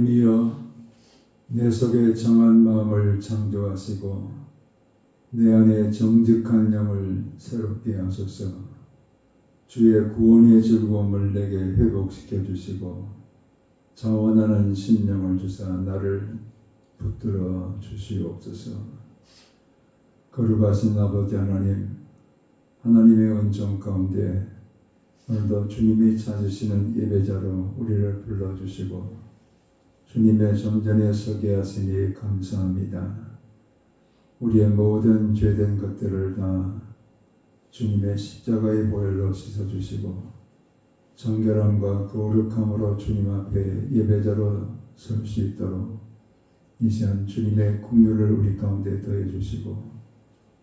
하나님이여, 내 속에 정한 마음을 창조하시고 내 안에 정직한 영을 새롭게 하소서. 주의 구원의 즐거움을 내게 회복시켜 주시고 자원하는 심령을 주사 나를 붙들어 주시옵소서. 거룩하신 아버지 하나님, 하나님의 은총 가운데 오늘도 주님이 찾으시는 예배자로 우리를 불러주시고 주님의 존전에 서게 하시니 감사합니다. 우리의 모든 죄된 것들을 다 주님의 십자가의 보혈로 씻어주시고 정결함과 거룩함으로 주님 앞에 예배자로 설 수 있도록 이 시간 주님의 긍휼을 우리 가운데 더해주시고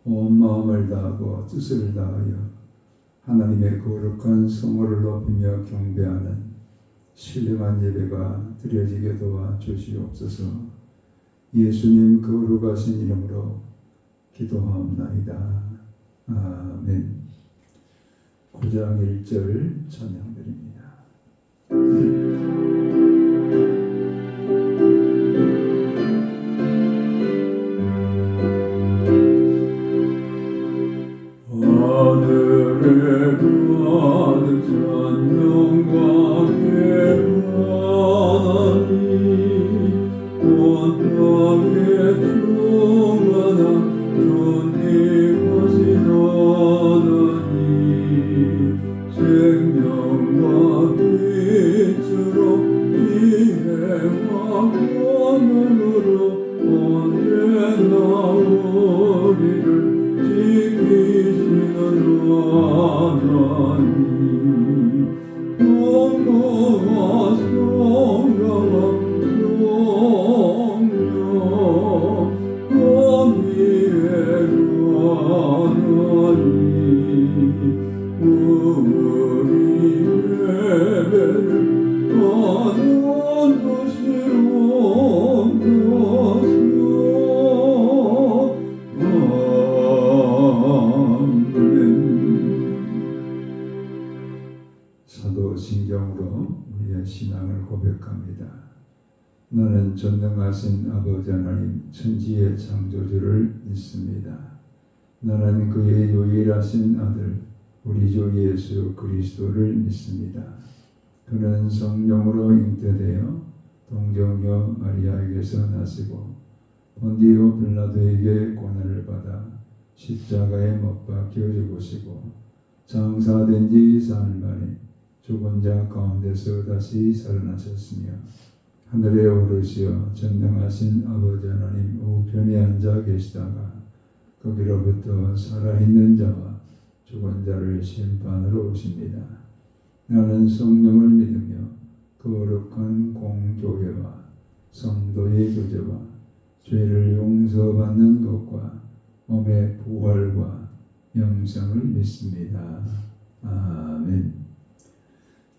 온 마음을 다하고 뜻을 다하여 하나님의 거룩한 성호를 높이며 경배하는 신령한 예배가 드려지게 도와 주시옵소서. 예수님 거룩하신 이름으로 기도하옵나이다. 아멘. 9장 1절 찬양드립니다. 하늘에 가득 찬 영광의 온 땅에 충만한 존귀하신 하나님, 생명과 빛으로 지혜와 권능으로 언제나 우리를 지키시는 하나님, 공부와 성령과 사도신경으로 우리의 신앙을 고백합니다. 나는 전능하신 아버지 하나님 천지의 창조주를 믿습니다. 나는 그의 유일하신 아들 우리 주 예수 그리스도를 믿습니다. 그는 성령으로 잉태되어 동정녀 마리아에게서 나시고 본디오 빌라도에게 고난을 받아 십자가에 못 박혀 죽으시고 장사된 지 사흘 만에 죽은 자 가운데서 다시 살아나셨으며 하늘에 오르시어 전능하신 아버지 하나님 우편에 앉아 계시다가 거기로부터 살아있는 자와 죽은 자를 심판으로 오십니다. 나는 성령을 믿으며 거룩한 공교회와 성도의 교제와 죄를 용서받는 것과 몸의 부활과 영생을 믿습니다. 아멘.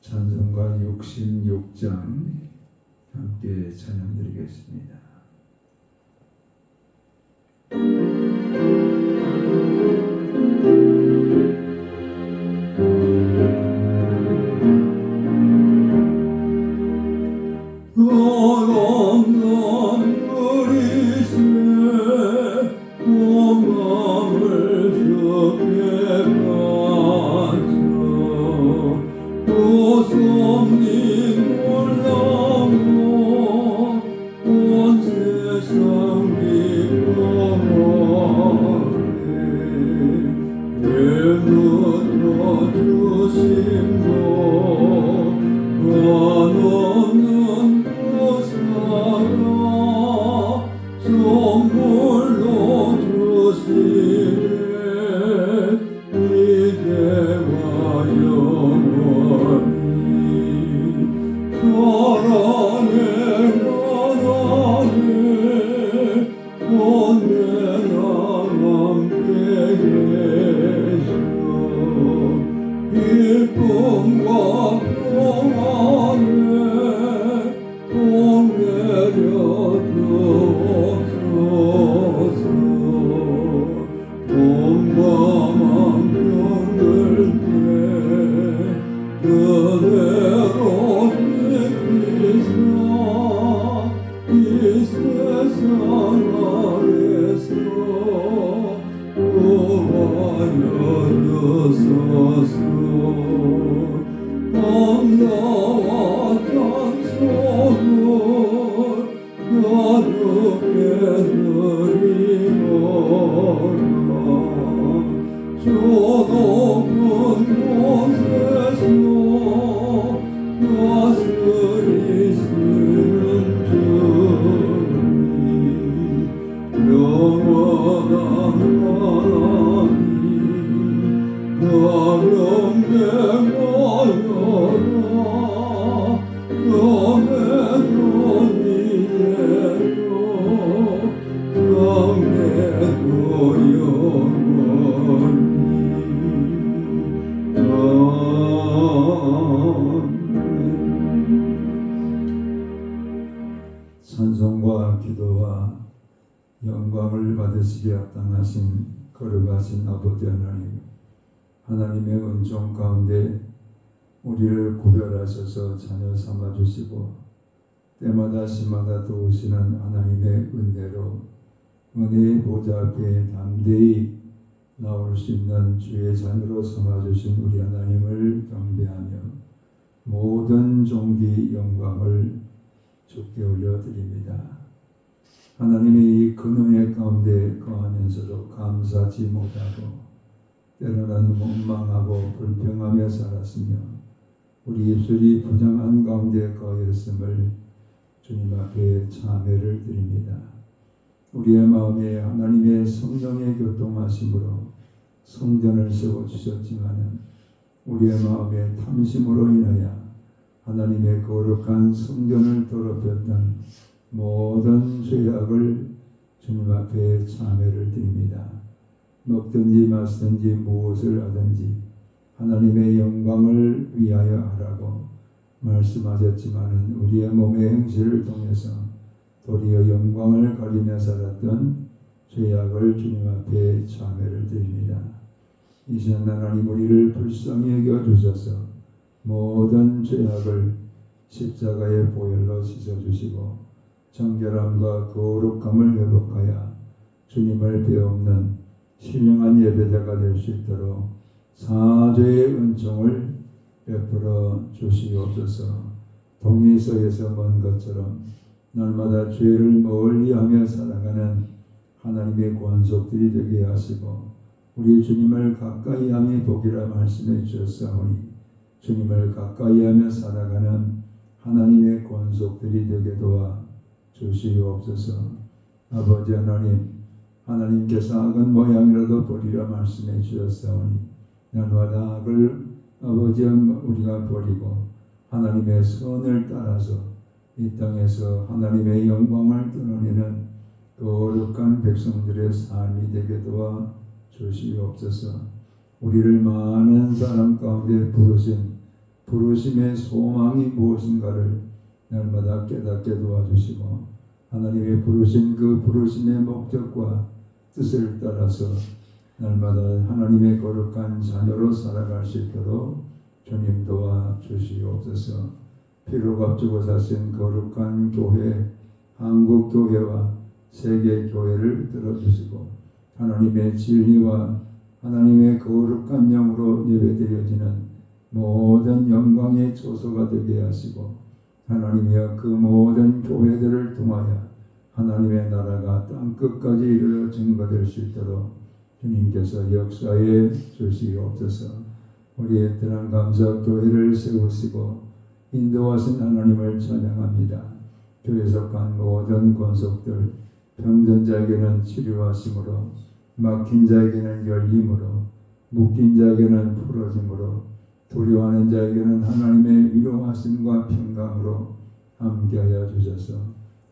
찬송가 66장 함께 찬양드리겠습니다. 그대로 빛이사 영광을 받으시기에 합당하신 거룩하신 아버지 하나님, 하나님의 은총 가운데 우리를 구별하셔서 자녀 삼아주시고 때마다 시마다 도우시는 하나님의 은혜로 은혜의 보좌 앞에 담대히 나올 수 있는 주의 자녀로 삼아주신 우리 하나님을 경배하며 모든 존귀 영광을 주께 올려드립니다. 하나님의 이 근은혜 가운데 거하면서도 감사하지 못하고 때로는 원망하고 불평하며 살았으며 우리 입술이 부정한 가운데 거하였음을 주님 앞에 참회를 드립니다. 우리의 마음에 하나님의 성령의 교통하심으로 성전을 세워주셨지만 우리의 마음에 탐심으로 인하여 하나님의 거룩한 성전을 더럽혔던 모든 죄악을 주님 앞에 참회를 드립니다. 먹든지 마시든지 무엇을 하든지 하나님의 영광을 위하여 하라고 말씀하셨지만 우리의 몸의 행실을 통해서 도리어 영광을 가리며 살았던 죄악을 주님 앞에 참회를 드립니다. 이 시간 하나님 우리를 불쌍히 여겨주셔서 모든 죄악을 십자가의 보혈로 씻어주시고 정결함과 거룩함을 회복하여 주님을 배우는 신령한 예배자가 될 수 있도록 사죄의 은총을 베풀어 주시옵소서. 동리서에서 먼 것처럼 날마다 죄를 멀리하며 살아가는 하나님의 권속들이 되게 하시고 우리 주님을 가까이함이 복이라 말씀해 주셨사오니 주님을 가까이하며 살아가는 하나님의 권속들이 되게 도와 주시옵소서. 아버지 하나님, 하나님께서 악은 모양이라도 버리라 말씀해 주셨사오니 날마다 악을 아버지 우리가 버리고 하나님의 선을 따라서 이 땅에서 하나님의 영광을 드러내는 거룩한 백성들의 삶이 되게 도와 주시옵소서. 우리를 많은 사람 가운데 부르신 부르심의 소망이 무엇인가를 날마다 깨닫게 도와주시고 하나님의 부르신 그 부르심의 목적과 뜻을 따라서 날마다 하나님의 거룩한 자녀로 살아갈 수 있도록 주님 도와 주시옵소서. 피로 값주고 사신 거룩한 교회, 한국교회와 세계교회를 들어주시고 하나님의 진리와 하나님의 거룩한 영으로 예배드려지는 모든 영광의 조소가 되게 하시고 하나님이여 그 모든 교회들을 통하여 하나님의 나라가 땅끝까지 이르러 증거될 수 있도록 주님께서 역사해 주시옵소서. 우리의 뜨한 감사교회를 세우시고 인도하신 하나님을 찬양합니다. 교회 속한 모든 권속들 병든 자에게는 치료하심으로 막힌 자에게는 열림으로 묶인 자에게는 풀어짐으로 두려워하는 자에게는 하나님의 위로하심과 평강으로 함께하여 주셔서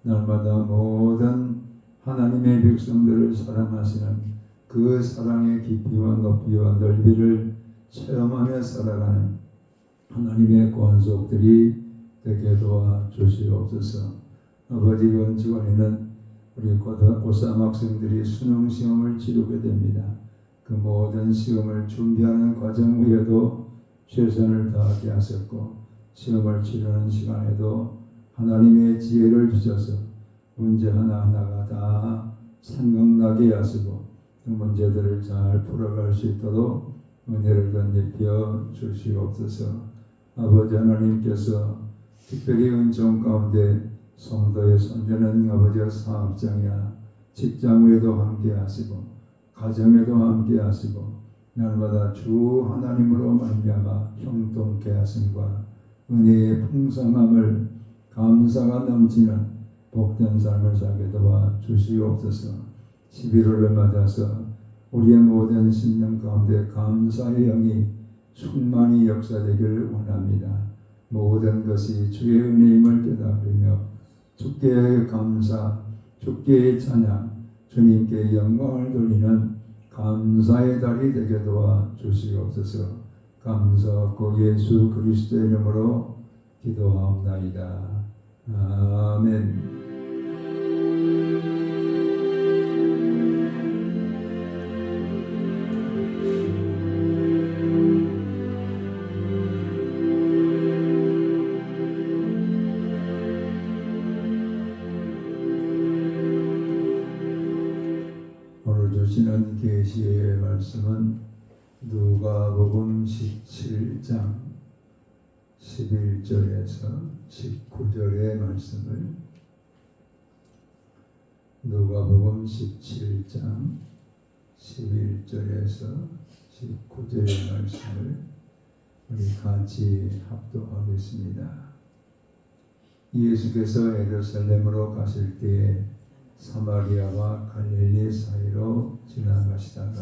날마다 모든 하나님의 백성들을 사랑하시는 그 사랑의 깊이와 높이와 넓이를 체험하며 살아가는 하나님의 권속들이 되게 도와 주시옵소서. 아버지 이번 주간에는 우리 고3 학생들이 수능 시험을 치르게 됩니다. 그 모든 시험을 준비하는 과정 후에도 최선을 다하게 하셨고 시험을 치르는 시간에도 하나님의 지혜를 주셔서 문제 하나하나가 다 생각나게 하시고 그 문제들을 잘 풀어갈 수 있도록 은혜를 덧입혀 주시옵소서. 아버지 하나님께서 특별히 은총 가운데 성도의 손자는 아버지와 사업장이나 직장 외에도 함께 하시고 가정에도 함께 하시고 날마다 주 하나님으로 말미암아 형통케 하심과 은혜의 풍성함을 감사가 넘치는 복된 삶을 살게 도와 주시옵소서. 11월을 맞아서 우리의 모든 신령 가운데 감사의 영이 충만히 역사되기를 원합니다. 모든 것이 주의 은혜임을 깨달으며 주께 감사, 주께 찬양, 주님께 영광을 돌리는 감사의 달이 되게 도와 주시옵소서. 감사하고 예수 그리스도의 이름으로 기도하옵나이다. 아멘. 주시는 계시의 말씀은 누가복음 17장 11절에서 19절의 말씀을 누가복음 17장 11절에서 19절의 말씀을 우리 같이 합독하겠습니다. 예수께서 예루살렘으로 가실 때에 사마리아와 갈릴리 사이로 지나가시다가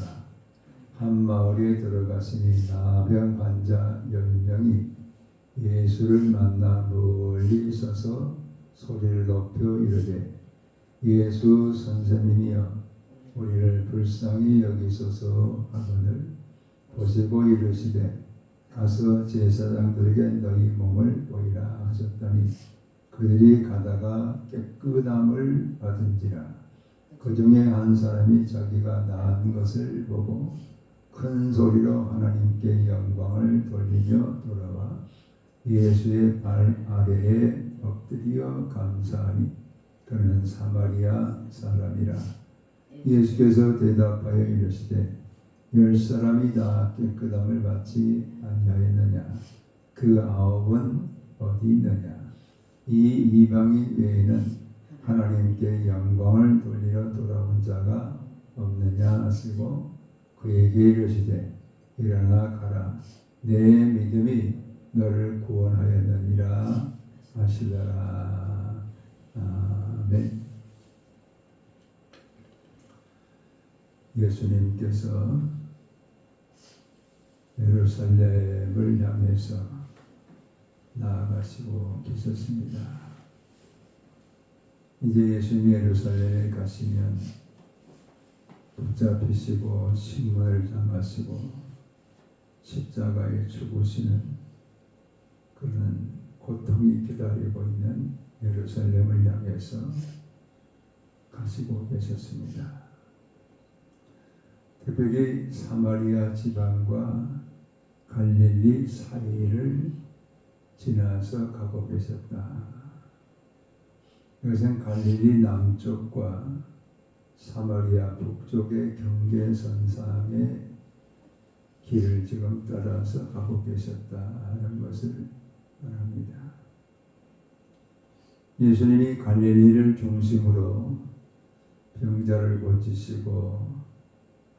한 마을에 들어가시니 나병 환자 10명이 예수를 만나 멀리 서서 소리를 높여 이르되 예수 선생님이여 우리를 불쌍히 여기소서 하거늘 보시고 이르시되 가서 제사장들에게 너희 몸을 보이라 하셨더니 그들이 가다가 깨끗함을 받은지라. 그 중에 한 사람이 자기가 나은 것을 보고 큰 소리로 하나님께 영광을 돌리며 돌아와 예수의 발 아래에 엎드려 감사하니 그는 사마리아 사람이라. 예수께서 대답하여 이르시되 10사람이 다 깨끗함을 받지 아니하였느냐? 그 9은 어디 있느냐? 이 이방인 외에는 하나님께 영광을 돌리러 돌아온 자가 없느냐 하시고 그에게 이르시되 일어나 가라 내 믿음이 너를 구원하였느니라 하시더라. 아멘. 예수님께서 예루살렘을 향해서 나아가시고 계셨습니다. 이제 예수님이 예루살렘에 가시면 붙잡히시고 신문을 당하시고 십자가에 죽으시는 그런 고통이 기다리고 있는 예루살렘을 향해서 가시고 계셨습니다. 특별히 사마리아 지방과 갈릴리 사이를 지나서 가고 계셨다. 이것은 갈릴리 남쪽과 사마리아 북쪽의 경계선상의 길을 지금 따라서 가고 계셨다는 것을 말합니다. 예수님이 갈릴리를 중심으로 병자를 고치시고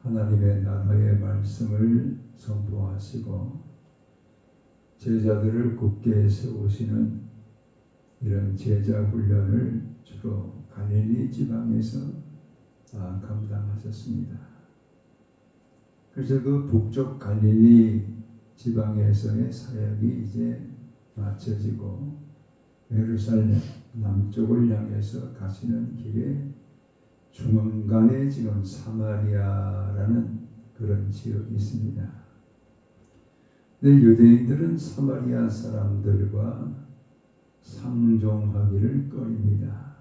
하나님의 나라의 말씀을 선포하시고 제자들을 굳게 세우시는 이런 제자 훈련을 주로 갈릴리 지방에서 감당하셨습니다. 그래서 그 북쪽 갈릴리 지방에서의 사역이 이제 마쳐지고 예루살렘 남쪽을 향해서 가시는 길에 중간에 지금 사마리아라는 그런 지역이 있습니다. 근데 유대인들은 사마리아 사람들과 상종하기를 꺼립니다.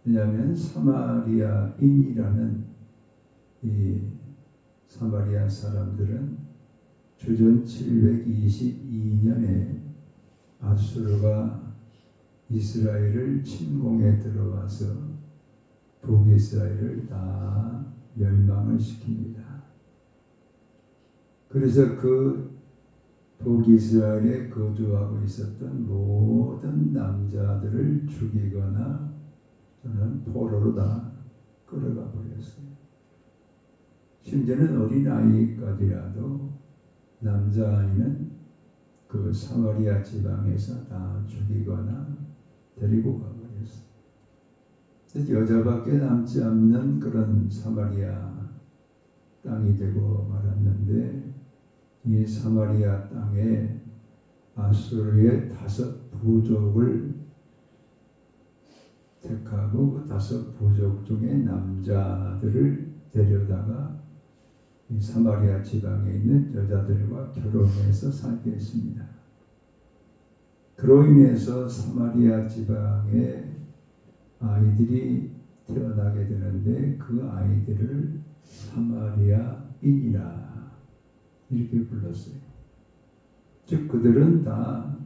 왜냐하면 사마리아인이라는 이 사마리아 사람들은 주전 722년에 아수르가 이스라엘을 침공해 들어와서 북이스라엘을 다 멸망을 시킵니다. 그래서 그 북이스라엘에 거주하고 있었던 모든 남자들을 죽이거나 또는 포로로 다 끌어가 버렸어요. 심지어는 어린아이까지라도 남자아이는 그 사마리아 지방에서 다 죽이거나 데리고 가버렸어요. 여자밖에 남지 않는 그런 사마리아 땅이 되고 말았는데 이 사마리아 땅에 아수르의 5 부족을 택하고 그 5 부족 중에 남자들을 데려다가 이 사마리아 지방에 있는 여자들과 결혼해서 살게 했습니다. 그로 인해서 사마리아 지방에 아이들이 태어나게 되는데 그 아이들을 사마리아인이라 이렇게 불렀어요. 즉 그들은 다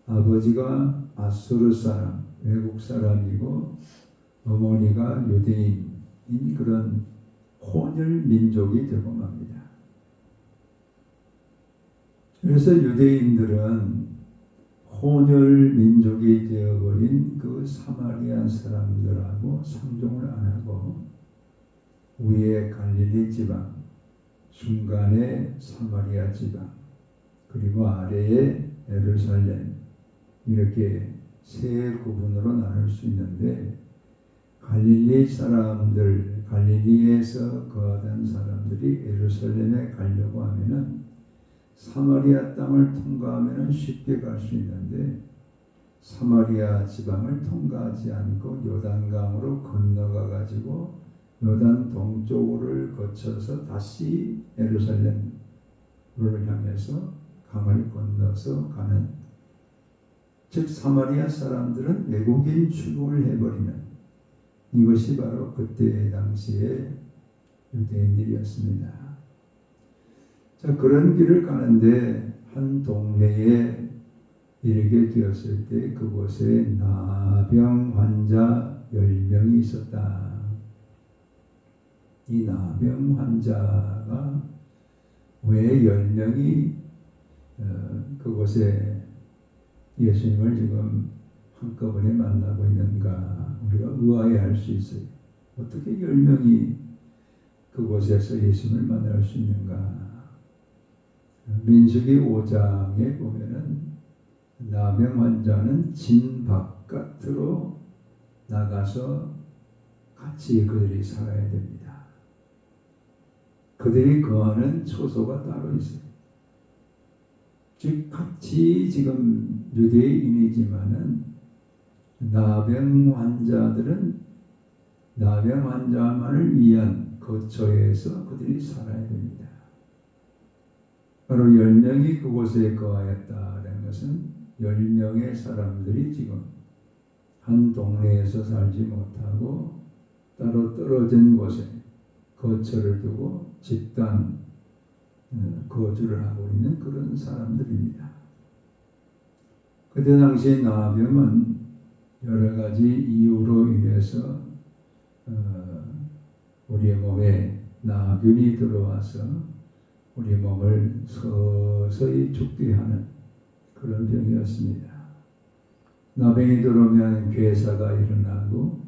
아버지가 아수르 사람, 외국 사람이고 어머니가 유대인인 그런 혼혈 민족이 되고 맙니다. 그래서 유대인들은 혼혈 민족이 되어버린 그 사마리아 사람들하고 상종을 안 하고 위에 갈릴리 지방, 중간에 사마리아 지방, 그리고 아래에 예루살렘, 이렇게 세 구분으로 나눌 수 있는데, 갈릴리 사람들, 갈릴리에서 거하던 사람들이 예루살렘에 가려고 하면은 사마리아 땅을 통과하면은 쉽게 갈 수 있는데, 사마리아 지방을 통과하지 않고 요단강으로 건너가 가지고 요단 동쪽을 거쳐서 다시 예루살렘을 향해서 강을 건너서 가는, 즉 사마리아 사람들은 외국인 취급을 해버리는, 이것이 바로 그때 당시의 유대인들이었습니다. 자, 그런 길을 가는데 한 동네에 이르게 되었을 때 그곳에 나병 환자 10명이 있었다. 이 나병 환자가 왜 10명이 그곳에 예수님을 지금 한꺼번에 만나고 있는가, 우리가 의아해할 수 있어요. 어떻게 10명이 그곳에서 예수님을 만날 수 있는가? 민수기 5장에 보면은 나병 환자는 진 바깥으로 나가서 같이 그들이 살아야 됩니다. 그들이 거하는 초소가 따로 있어요. 즉 같이 지금 유대인이지만은 나병 환자들은 나병 환자만을 위한 거처에서 그들이 살아야 됩니다. 바로 10명이 그곳에 거하였다는 것은 10명의 사람들이 지금 한 동네에서 살지 못하고 따로 떨어진 곳에 거처를 두고 집단 거주를 하고 있는 그런 사람들입니다. 그때 당시 나병은 여러 가지 이유로 인해서 우리의 몸에 나균이 들어와서 우리 몸을 서서히 죽게 하는 그런 병이었습니다. 나병이 들어오면 괴사가 일어나고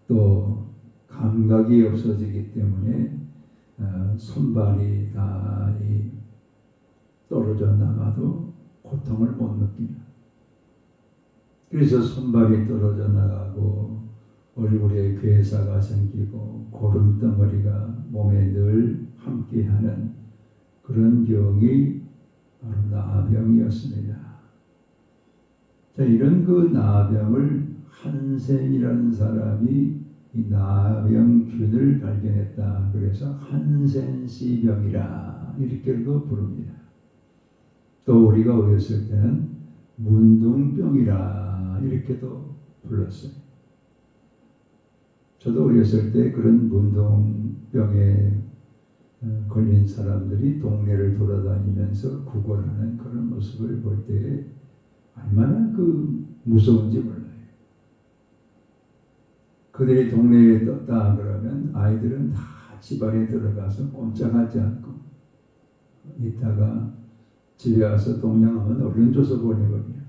또 감각이 없어지기 때문에 손발이 다 떨어져 나가도 고통을 못 느끼는, 그래서 손발이 떨어져 나가고 얼굴에 괴사가 생기고 고름덩어리가 몸에 늘 함께하는 그런 병이 바로 나병이었습니다. 자, 이런 그 나병을 한센이라는 사람이 이 나병균을 발견했다. 그래서 한센시병이라 이렇게도 부릅니다. 또 우리가 어렸을 때는 문둥병이라 이렇게도 불렀어요. 저도 어렸을 때 그런 문둥병에 걸린 사람들이 동네를 돌아다니면서 구걸하는 그런 모습을 볼 때에 얼마나 그 무서운지 몰라요. 그들이 동네에 떴다 그러면 아이들은 다 집 안에 들어가서 꼼짝하지 않고 있다가 집에 와서 동냥하면 얼른 줘서 보내버려요.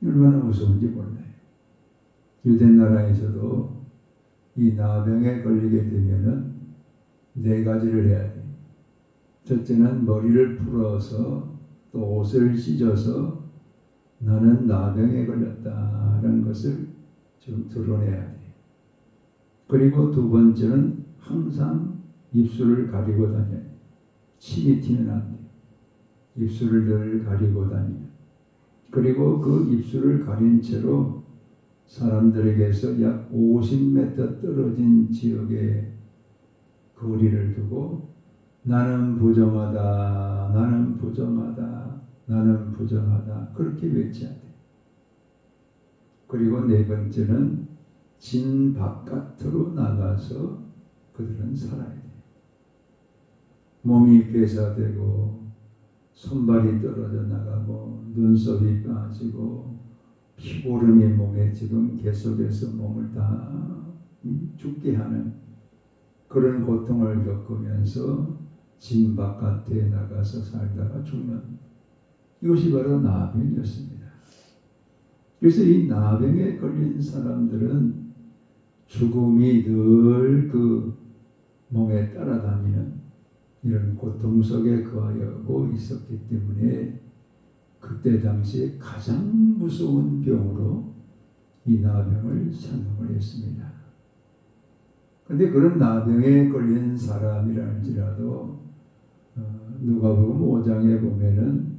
얼마나 무서운지 몰라요. 유대나라에서도 이 나병에 걸리게 되면은 4가지를 해야 돼요. 첫째는 머리를 풀어서 또 옷을 찢어서 나는 나병에 걸렸다는 것을 좀 드러내야 돼요. 그리고 두 번째는 항상 입술을 가리고 다녀요. 침이 튀면 안 돼요. 입술을 늘 가리고 다녀요. 그리고 그 입술을 가린 채로 사람들에게서 약 50m 떨어진 지역에 거리를 두고 나는 부정하다, 나는 부정하다, 나는 부정하다 그렇게 외쳐야 돼요. 그리고 4번째는 진 바깥으로 나가서 그들은 살아야 돼요. 몸이 괴사되고 손발이 떨어져 나가고 눈썹이 빠지고 피고름이 몸에 지금 계속해서 몸을 다 죽게 하는 그런 고통을 겪으면서 집 바깥에 나가서 살다가 죽는, 이것이 바로 나병이었습니다. 그래서 이 나병에 걸린 사람들은 죽음이 늘 그 몸에 따라다니는 이런 고통 속에 거하고 있었기 때문에 그때 당시에 가장 무서운 병으로 이 나병을 선언을 했습니다. 그런데 그런 나병에 걸린 사람이랄지라도 누가복음 5장에 보면은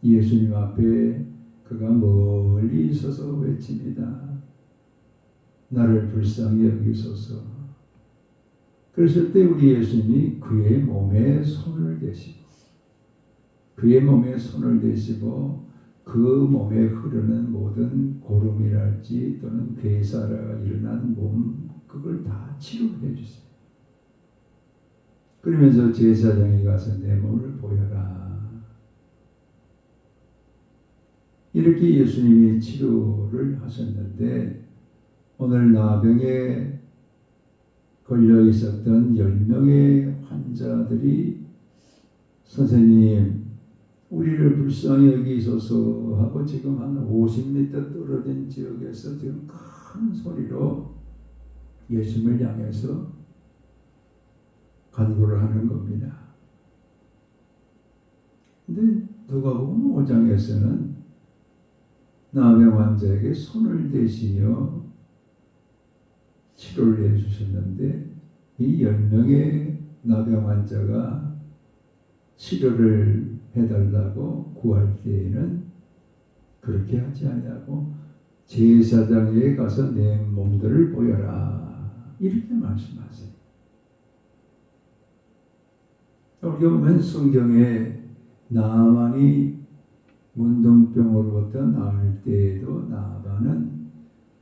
예수님 앞에 그가 멀리 서서 외칩니다. 나를 불쌍히 여기소서. 그랬을 때 우리 예수님이 그의 몸에 손을 대시고 그 몸에 흐르는 모든 고름이랄지 또는 괴사가 일어난 몸, 그걸 다 치료해 주세요. 그러면서 제사장이 가서 내 몸을 보여라. 이렇게 예수님이 치료를 하셨는데, 오늘 나병에 걸려 있었던 10명의 환자들이 선생님, 우리를 불쌍히 여기소서 하고 지금 한 50m 떨어진 지역에서 지금 큰 소리로 예수님을 향해서 간구를 하는 겁니다. 근데 누가복음 5장에서는 나병 환자에게 손을 대시며 치료를 해주셨는데, 이 10명의 나병 환자가 치료를 해달라고 구할 때에는 그렇게 하지 아니하고 제사장에게 가서 내 몸들을 보여라, 이렇게 말씀하세요. 우리가 보면 성경에 나만이 문둥병으로부터 나을 때에도 나만은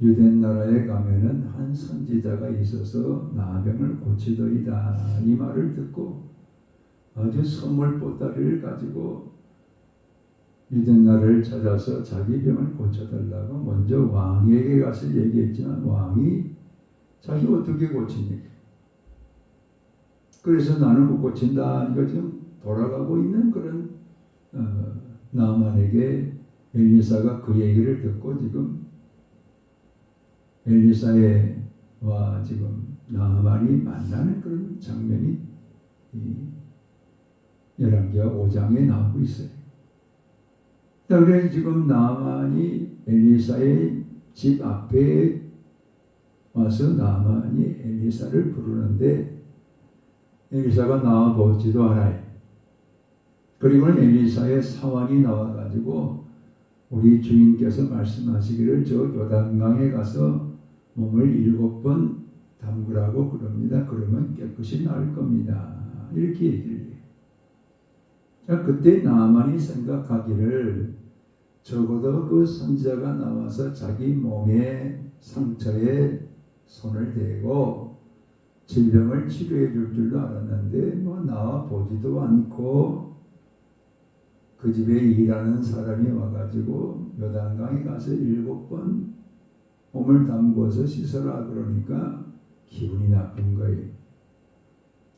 유대 나라에 가면은 한 선지자가 있어서 나병을 고치더이다, 이 말을 듣고 아주 선물 보따리를 가지고 유대 나라를 찾아서 자기 병을 고쳐달라고 먼저 왕에게 가서 얘기했지만 왕이 자기 어떻게 고칩니까? 그래서 나는 못 고친다, 이거 지금 돌아가고 있는 그런 나만에게 엘리사가 그 얘기를 듣고 지금 엘리사와 지금 나만이 만나는 그런 장면이 열왕기하 5장에 나오고 있어요. 그래서 지금 나만이 엘리사의 집 앞에 와서 나만이 엘리사를 부르는데 엘리사가 나와보지도 않아요. 그리고는 엘리사의 사환이 나와가지고 우리 주인께서 말씀하시기를 저 요단강에 가서 몸을 7번 담그라고 그럽니다. 그러면 깨끗이 나을 겁니다, 이렇게 얘기를 해요. 자, 그때 나만이 생각하기를 적어도 그 선지자가 나와서 자기 몸의 상처에 손을 대고 질병을 치료해 줄 줄도 알았는데 나와 보지도 않고 그 집에 일하는 사람이 와가지고 요단강에 가서 7번 몸을 담궈서 씻어라 그러니까 기분이 나쁜 거예요.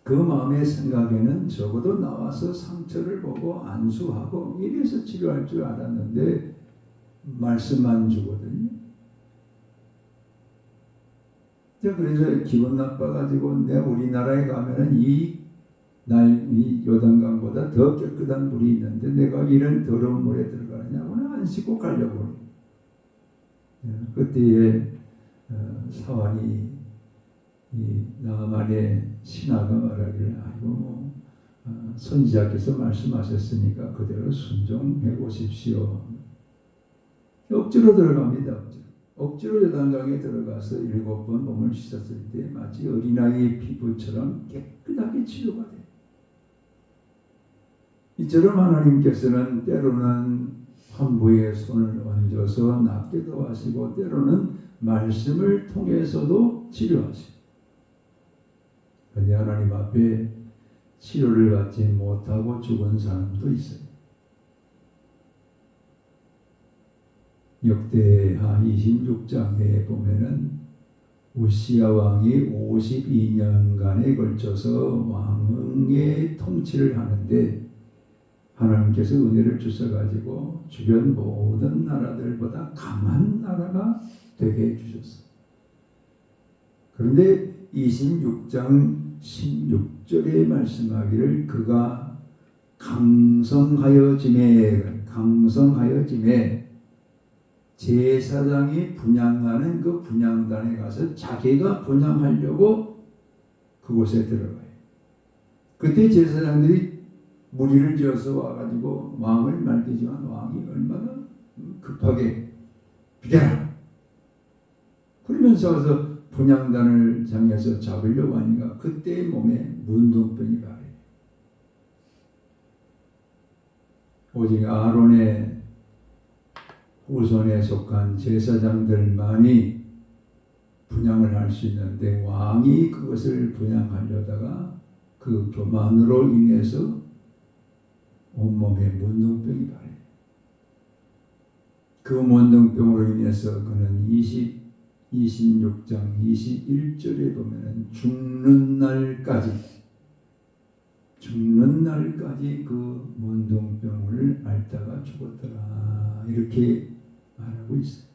그 마음의 생각에는 적어도 나와서 상처를 보고 안수하고 이래서 치료할 줄 알았는데 말씀만 주거든요. 그래서 기분 나빠가지고 내가 우리나라에 가면은 이 요단강보다 더 깨끗한 물이 있는데 내가 이런 더러운 물에 들어가느냐고는 안 씻고 가려고. 그때에 사환이 이 나만의 신하가 말하기를 아이고 선지자께서 말씀하셨으니까 그대로 순종해 보십시오. 억지로 들어갑니다. 억지로 요단강에 들어가서 7번 몸을 씻었을 때 마치 어린아이의 피부처럼 깨끗하게 치료가 돼요. 이처럼 하나님께서는 때로는 환부에 손을 얹어서 낫게도 하시고 때로는 말씀을 통해서도 치료하시고, 그런데 하나님 앞에 치료를 받지 못하고 죽은 사람도 있어요. 역대하 26장에 보면은 우시야 왕이 52년간에 걸쳐서 왕의 통치를 하는데 하나님께서 은혜를 주셔가지고 주변 모든 나라들보다 강한 나라가 되게 해주셨어요. 그런데 26장 16절에 말씀하기를 그가 강성하여짐에 제사장이 분향하는 그 분향단에 가서 자기가 분향하려고 그곳에 들어가요. 그때 제사장들이 무리를 지어서 와가지고 왕을 말리지만 왕이 얼마나 급하게 비켜라 그러면서 와서 분향단을 향해서 잡으려고 하니까 그때 몸에 문둥병이 발해요. 오직 아론의 후손에 속한 제사장들만이 분향을 할 수 있는데 왕이 그것을 분향하려다가 그 교만으로 인해서 온몸에 문둥병이 발해요. 그 문둥병으로 인해서 그는 26장 21절에 보면은 죽는 날까지 그 문둥병을 앓다가 죽었더라 이렇게 말하고 있어요.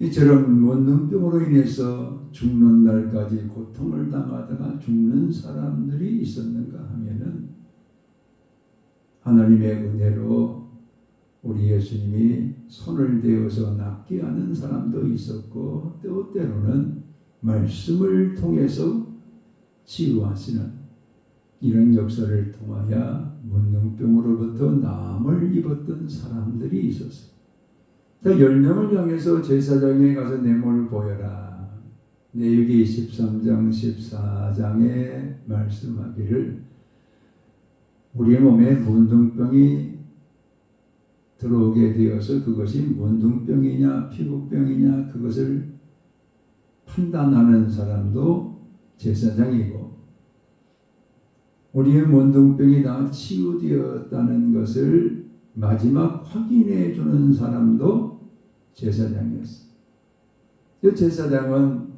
이처럼 문둥병으로 인해서 죽는 날까지 고통을 당하다가 죽는 사람들이 있었는가 하면은 하나님의 은혜로 우리 예수님이 손을 대어서 낫게 하는 사람도 있었고 또 때로는 말씀을 통해서 치유하시는 이런 역사를 통하여 문둥병으로부터 나음을 입었던 사람들이 있었어요. 10명을 향해서 제사장에 가서 내 몸을 보여라. 레위기 13장 14장에 말씀하기를 우리 몸에 문둥병이 들어오게 되어서 그것이 문둥병이냐 피부병이냐 그것을 판단하는 사람도 제사장이고 우리의 문둥병이 다 치유되었다는 것을 마지막 확인해 주는 사람도 제사장이었어요. 이 제사장은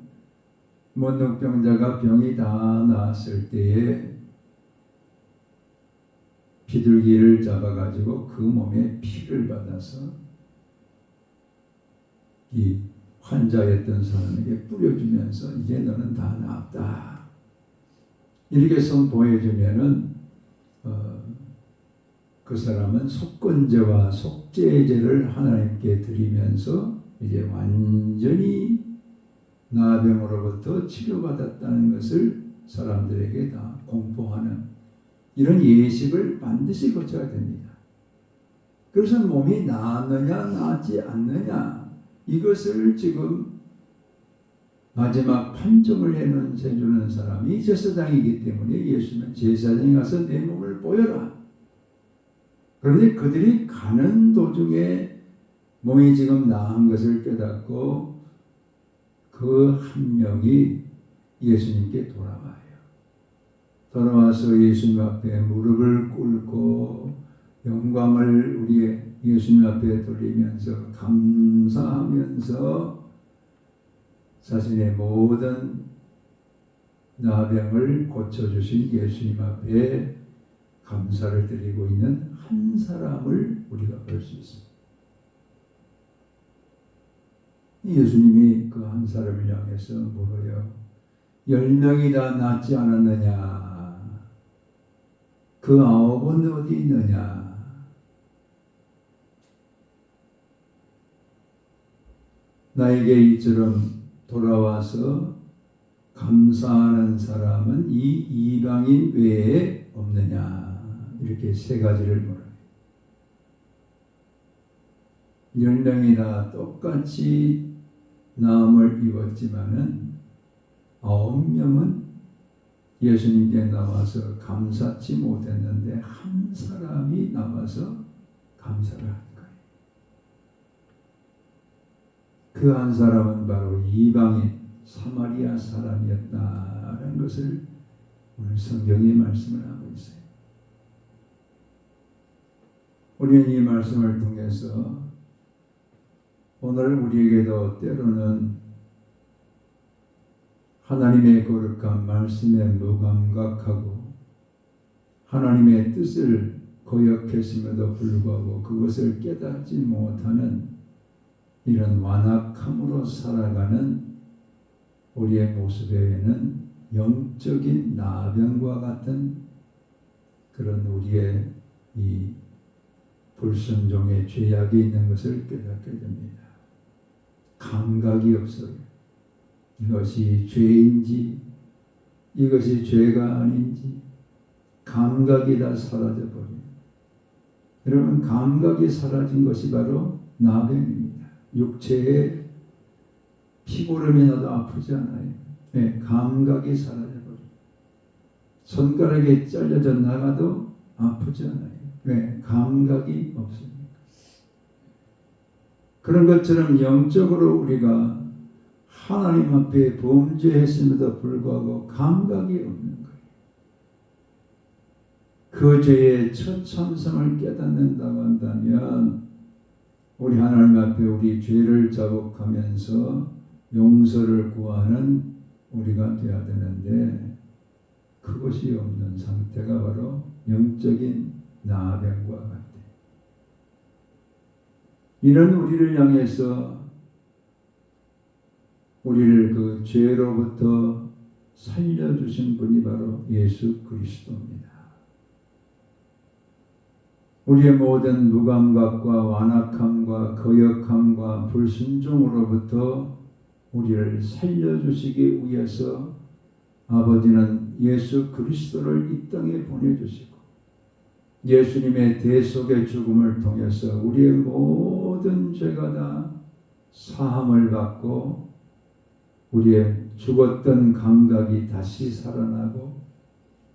문둥병자가 병이 다 나았을 때에 비둘기를 잡아가지고 그 몸에 피를 받아서 이 환자였던 사람에게 뿌려주면서 이제 너는 다 나았다 이렇게 선포해주면은 그 사람은 속건제와 속죄제를 하나님께 드리면서 이제 완전히 나병으로부터 치료받았다는 것을 사람들에게 다 공포하는 이런 예식을 반드시 거쳐야 됩니다. 그래서 몸이 나았느냐 나았지 않느냐 이것을 지금 마지막 판정을 해주는 사람이 제사장이기 때문에 예수는 제사장에 가서 내 몸을 보여라. 그런데 그들이 가는 도중에 몸이 지금 나은 것을 깨닫고 그 한 명이 예수님께 돌아와요. 돌아와서 예수님 앞에 무릎을 꿇고 영광을 우리 예수님 앞에 돌리면서 감사하면서 자신의 모든 나병을 고쳐주신 예수님 앞에 감사를 드리고 있는 한 사람을 우리가 볼 수 있습니다. 예수님이 그 한 사람을 향해서 물어요. 10명이 다 낫지 않았느냐? 그 9은 어디 있느냐? 나에게 이처럼 돌아와서 감사하는 사람은 이 이방인 외에 없느냐? 이렇게 세 가지를 물어요. 10명이 다 똑같이 나음을 입었지만은 9명은 예수님께 나와서 감사치 못했는데 한 사람이 나와서 감사를 한 거예요. 그 한 사람은 바로 이방인 사마리아 사람이었다는 것을 오늘 성경이 말씀을 하고 있어요. 우리는 이 말씀을 통해서 오늘 우리에게도 때로는 하나님의 거룩한 말씀에 무감각하고 하나님의 뜻을 거역했음에도 불구하고 그것을 깨닫지 못하는 이런 완악함으로 살아가는 우리의 모습에는 영적인 나병과 같은 그런 우리의 이 불순종의 죄악이 있는 것을 깨닫게 됩니다. 감각이 없어요. 이것이 죄인지 이것이 죄가 아닌지 감각이 다 사라져버려요. 여러분, 감각이 사라진 것이 바로 나병입니다. 육체에 피고름이 나도 아프지 않아요. 네, 감각이 사라져버려요. 손가락이 잘려져 나가도 아프지 않아요. 왜? 감각이 없습니다. 그런 것처럼 영적으로 우리가 하나님 앞에 범죄했음에도 불구하고 감각이 없는 거예요. 그 죄의 처참성을 깨닫는다고 한다면 우리 하나님 앞에 우리 죄를 자복하면서 용서를 구하는 우리가 되어야 되는데 그것이 없는 상태가 바로 영적인 나병과 같아요. 이런 우리를 향해서 우리를 그 죄로부터 살려주신 분이 바로 예수 그리스도입니다. 우리의 모든 무감각과 완악함과 거역함과 불순종으로부터 우리를 살려주시기 위해서 아버지는 예수 그리스도를 이 땅에 보내주시고 예수님의 대속의 죽음을 통해서 우리의 모든 죄가 다 사함을 받고 우리의 죽었던 감각이 다시 살아나고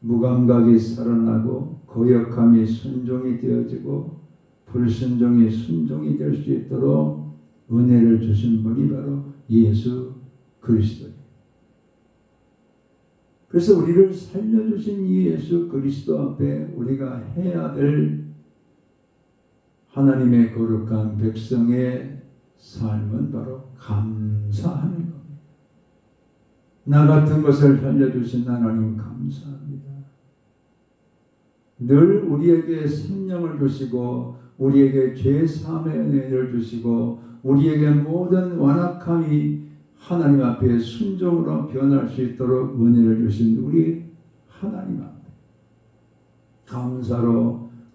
무감각이 살아나고 거역함이 순종이 되어지고 불순종이 순종이 될 수 있도록 은혜를 주신 분이 바로 예수 그리스도예요. 그래서 우리를 살려주신 이 예수 그리스도 앞에 우리가 해야 될 하나님의 거룩한 백성의 삶은 바로 감사하는 겁니다. 나 같은 것을 살려주신 하나님 감사합니다. 늘 우리에게 생명을 주시고 우리에게 죄사함의 은혜를 주시고 우리에게 모든 완악함이 하나님 앞에 순종으로 변할 수 있도록 은혜를 주신 우리 하나님 앞에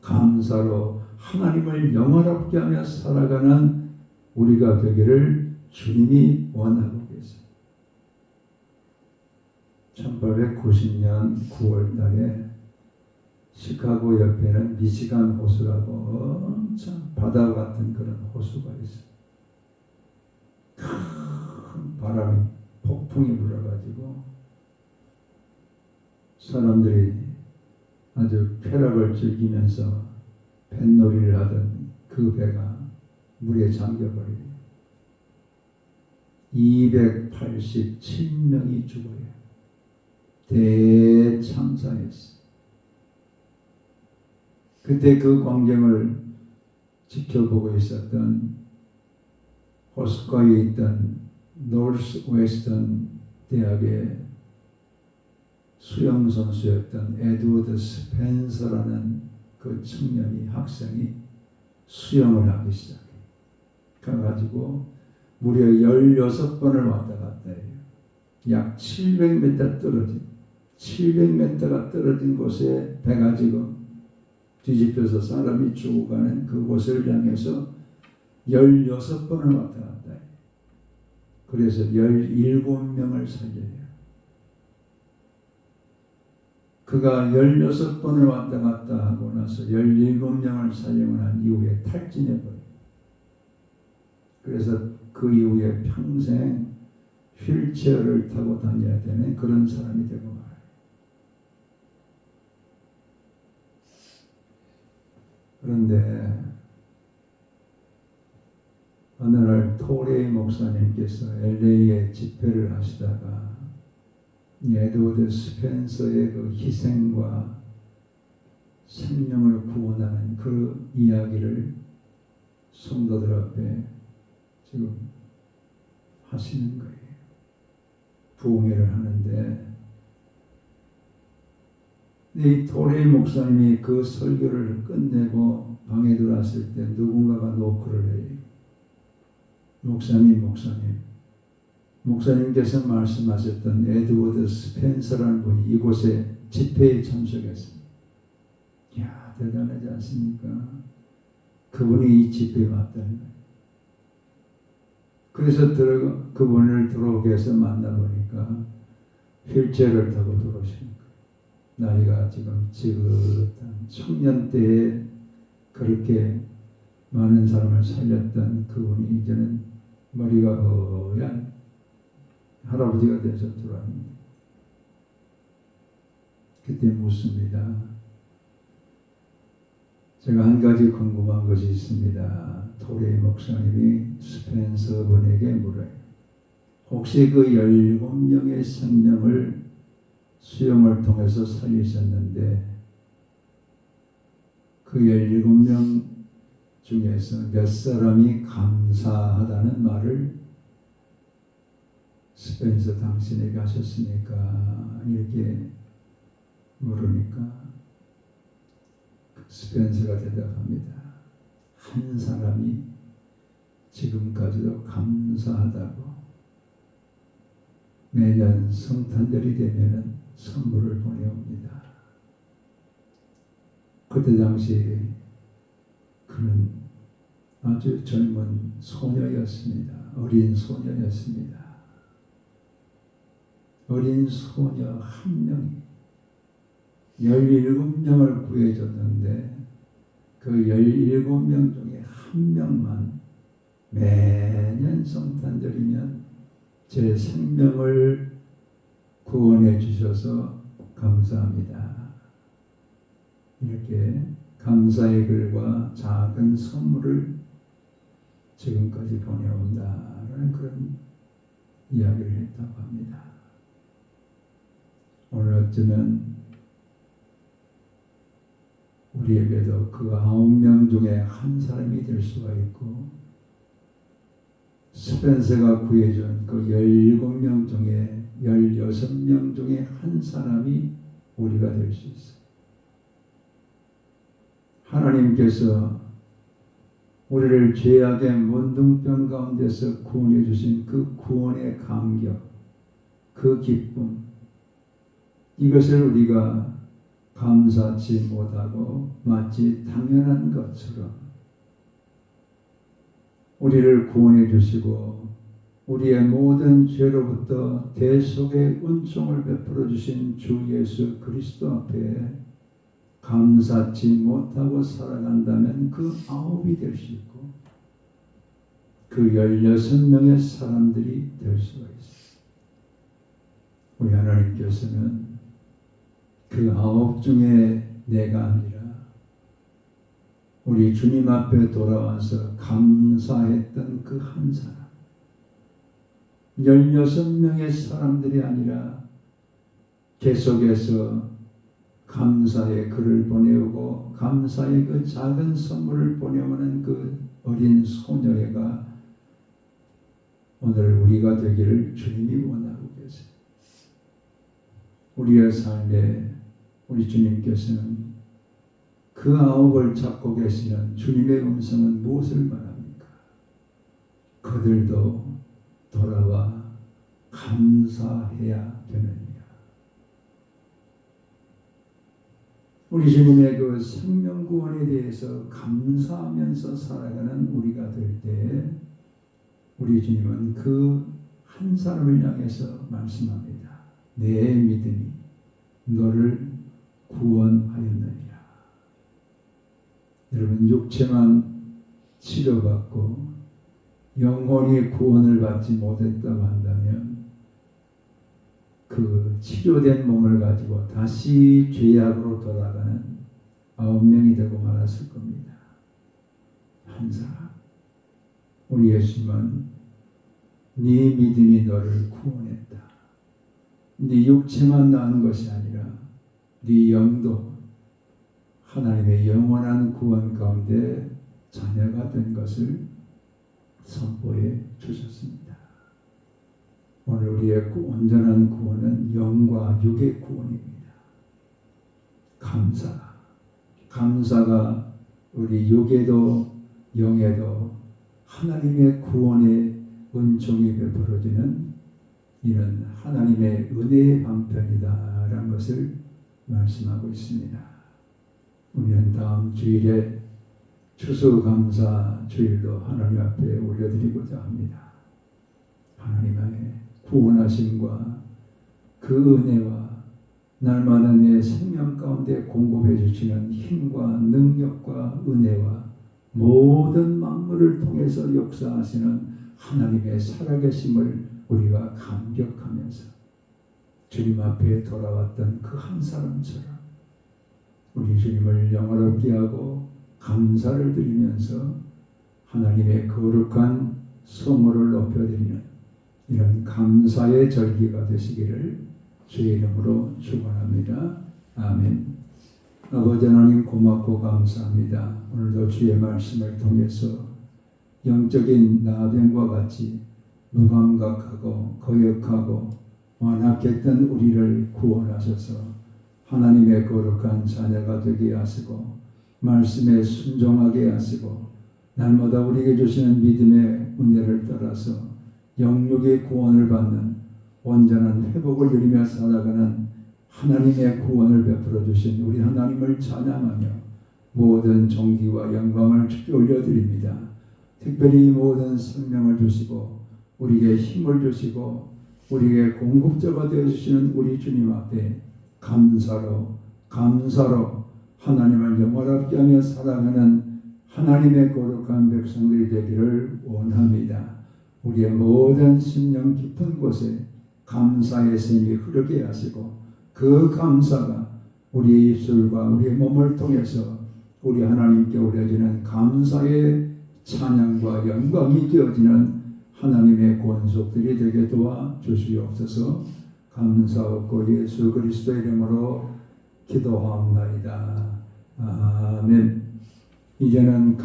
감사로 하나님을 영화롭게 하며 살아가는 우리가 되기를 주님이 원하고 계세요. 1890년 9월 달에 시카고 옆에는 미시간 호수라고 엄청 바다 같은 그런 호수가 있어요. 큰 바람이 폭풍이 불어가지고 사람들이 아주 쾌락을 즐기면서 뱃놀이를 하던 그 배가 물에 잠겨버려요. 287명이 죽어요. 대참사였어요. 그때 그 광경을 지켜보고 있었던 호스코에 있던 노스웨스턴 대학의 수영선수였던 에드워드 스펜서라는 그 청년이 학생이 수영을 하기 시작해요. 가가지고 무려 16번을 왔다 갔다 해요. 약 700m 떨어진 곳에 배가 지금 뒤집혀서 사람이 죽어가는 그곳을 향해서 16번을 왔다 갔다 해요. 그래서 17명을 살려요. 그가 16번을 왔다 갔다 하고 나서 17명을 살려고 한 이후에 탈진해버려요. 그래서 그 이후에 평생 휠체어를 타고 다녀야 되는 그런 사람이 되고 말아요. 그런데 어느 날 토레이 목사님께서 LA에 집회를 하시다가 에드워드 스펜서의 그 희생과 생명을 구원하는 그 이야기를 성도들 앞에 지금 하시는 거예요. 부흥회를 하는데 이 토레이 목사님이 그 설교를 끝내고 방에 들어왔을 때 누군가가 노크를 해요. 목사님께서 말씀하셨던 에드워드 스펜서라는 분이 이곳에 집회에 참석했습니다. 이야, 대단하지 않습니까? 그분이 이 집회에 왔다는 거예요. 그래서 그분을 들어오게 해서 만나보니까 휠체어를 타고 들어오시는 거예요. 나이가 지금 지긋한 청년 때에 그렇게 많은 사람을 살렸던 그분이 이제는 머리가 허연 할아버지가 돼서 들어왔습니다. 그때 묻습니다. 제가 한 가지 궁금한 것이 있습니다. 토레이 목사님이 스펜서 분에게 물어요. 혹시 그 17명의 생명을 수영을 통해서 살리셨는데 그 17명 중에서 몇 사람이 감사하다는 말을 스펜서 당신에게 하셨습니까? 이렇게 물으니까 스펜서가 대답합니다. 한 사람이 지금까지도 감사하다고 매년 성탄절이 되면 선물을 보내옵니다. 그때 당시 그는 아주 젊은 소녀였습니다. 어린 소녀였습니다. 어린 소녀 한 명이 17명을 구해줬는데 그 17명 중에 한 명만 매년 성탄절이면 제 생명을 구원해 주셔서 감사합니다. 이렇게 감사의 글과 작은 선물을 지금까지 보내온다라는 그런 이야기를 했다고 합니다. 오늘 어쩌면 우리에게도 그 9명 중에 한 사람이 될 수가 있고 스펜서가 구해준 그 17명 중에 16명 중에 한 사람이 우리가 될 수 있어요. 하나님께서 우리를 죄악의 문둥병 가운데서 구원해 주신 그 구원의 감격, 그 기쁨, 이것을 우리가 감사치 못하고 마치 당연한 것처럼 우리를 구원해 주시고 우리의 모든 죄로부터 대속의 은총을 베풀어 주신 주 예수 그리스도 앞에 감사치 못하고 살아간다면 그 9이 될 수 있고 그 16명의 사람들이 될 수가 있어요. 우리 하나님께서는 그 9 중에 내가 아니라 우리 주님 앞에 돌아와서 감사했던 그 한 사람 16명의 사람들이 아니라 계속해서 감사의 글을 보내오고 감사의 그 작은 선물을 보내오는 그 어린 소녀애가 오늘 우리가 되기를 주님이 원하고 계세요. 우리의 삶에 우리 주님께서는 그 9을 찾고 계시는 주님의 음성은 무엇을 말합니까? 그들도 돌아와 감사해야 되느니라. 우리 주님의 그 생명구원에 대해서 감사하면서 살아가는 우리가 될 때 우리 주님은 그 한 사람을 향해서 말씀합니다. 내 믿음이 너를 구원하였느니라. 여러분 육체만 치료받고 영혼이 구원을 받지 못했다고 한다면 그 치료된 몸을 가지고 다시 죄악으로 돌아가는 9명이 되고 말았을 겁니다. 한 사람. 우리 예수님은 네 믿음이 너를 구원했다. 네 육체만 나은 것이 아니라 네 영도 하나님의 영원한 구원 가운데 자녀가 된 것을 선포해 주셨습니다. 오늘 우리의 온전한 구원은 영과 육의 구원입니다. 감사가 우리 육에도 영에도 하나님의 구원의 은총이 베풀어지는 이런 하나님의 은혜의 방편이다라는 것을 말씀하고 있습니다. 우리는 다음 주일에 추수감사 주일로 하나님 앞에 올려드리고자 합니다. 하나님의 구원하심과 그 은혜와 날마다 내 생명 가운데 공급해 주시는 힘과 능력과 은혜와 모든 만물을 통해서 역사하시는 하나님의 살아계심을 우리가 감격하면서 주님 앞에 돌아왔던 그 한 사람처럼 우리 주님을 영화롭게 하고 감사를 드리면서 하나님의 거룩한 성호를 높여드리는 이런 감사의 절기가 되시기를 주의 이름으로 축원합니다. 아멘. 아버지 하나님 고맙고 감사합니다. 오늘도 주의 말씀을 통해서 영적인 나병과 같이 무감각하고 거역하고 완악했던 우리를 구원하셔서 하나님의 거룩한 자녀가 되게 하시고 말씀에 순종하게 하시고 날마다 우리에게 주시는 믿음의 은혜를 따라서 영육의 구원을 받는 온전한 회복을 누리며 살아가는 하나님의 구원을 베풀어 주신 우리 하나님을 찬양하며 모든 존귀와 영광을 주께 올려드립니다. 특별히 모든 생명을 주시고 우리에게 힘을 주시고 우리에게 공급자가 되어주시는 우리 주님 앞에 감사로 하나님을 영원하게 하며 살아가는 하나님의 거룩한 백성들이 되기를 원합니다. 우리의 모든 심령 깊은 곳에 감사의 샘이 흐르게 하시고 그 감사가 우리의 입술과 우리의 몸을 통해서 우리 하나님께 올려지는 감사의 찬양과 영광이 되어지는 하나님의 권속들이 되게 도와주시옵소서. 감사하고 예수 그리스도의 이름으로 기도하옵나이다. 아멘. 이제는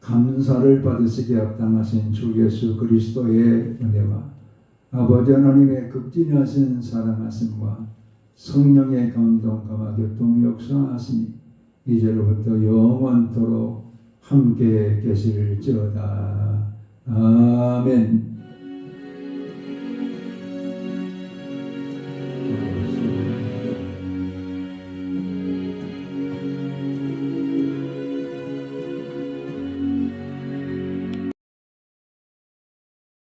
감사를 받으시기에 합당하신 주 예수 그리스도의 은혜와 아버지 하나님의 극진하신 사랑하심과 성령의 감동감화 교통 역사하심이 이제로부터 영원토록 함께 계실지어다. 아멘.